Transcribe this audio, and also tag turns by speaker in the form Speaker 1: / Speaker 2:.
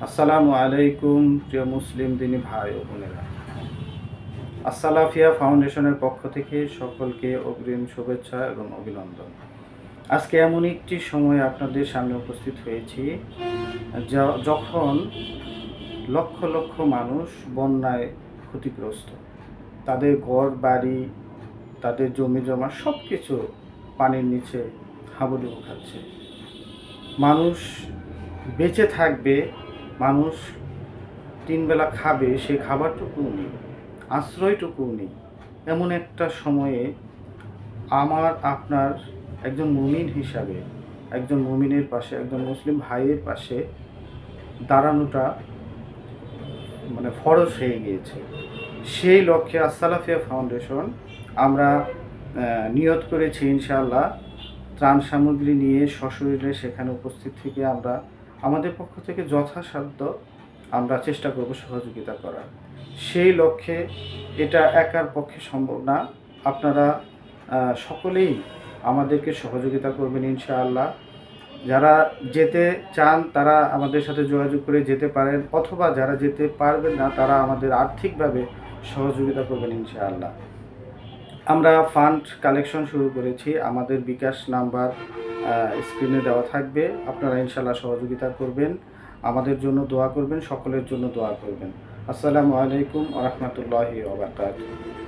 Speaker 1: আসসালামু আলাইকুম প্রিয় মুসলিম দিনী ভাই ও বোনেরা। আসসালাফিয়া ফাউন্ডেশনের পক্ষ থেকে সকলকে অগ্রিম শুভেচ্ছা এবং অভিনন্দন। আজকে এমন একটি সময় আপনাদের সামনে উপস্থিত হয়েছি যখন লক্ষ লক্ষ মানুষ বন্যায় ক্ষতিগ্রস্ত। তাদের ঘর বাড়ি, তাদের জমি জমা সব কিছু পানির নিচে হাবুডুবু খাচ্ছে। মানুষ বেঁচে থাকবে, মানুষ তিনবেলা খাবে, সেই খাবারটুকুও নেই, আশ্রয়টুকুও নেই। এমন একটা সময়ে আমার আপনার একজন মুমিন হিসাবে, একজন মুমিনের পাশে, একজন মুসলিম ভাইয়ের পাশে দাঁড়ানোটা ফরজ হয়ে গিয়েছে। সেই লক্ষ্যে আসসালাফিয়া ফাউন্ডেশন আমরা নিয়ত করেছি ইনশাআল্লাহ ত্রাণ সামগ্রী নিয়ে সশরীরে সেখানে উপস্থিত থেকে আমরা আমাদের পক্ষ থেকে যথাসাধ্য আমরা চেষ্টা করব সহযোগিতা করার। সেই লক্ষ্যে এটা একার পক্ষে সম্ভব না। আপনারা সকলেই আমাদেরকে সহযোগিতা করবেন ইনশাআল্লাহ। যারা যেতে চান তারা আমাদের সাথে যোগাযোগ করে যেতে পারেন, অথবা যারা যেতে পারবেন না তারা আমাদের আর্থিকভাবে সহযোগিতা করবেন ইনশাআল্লাহ। আমরা ফান্ড কালেকশন শুরু করেছি। আমাদের বিকাশ নাম্বার স্ক্রিনে দেওয়া থাকবে। আপনারা ইনশাআল্লাহ সহযোগিতা করবেন, আমাদের জন্য দোয়া করবেন, সকলের জন্য দোয়া করবেন। আসসালামু আলাইকুম ওয়া রাহমাতুল্লাহি ওয়া বারাকাতুহু।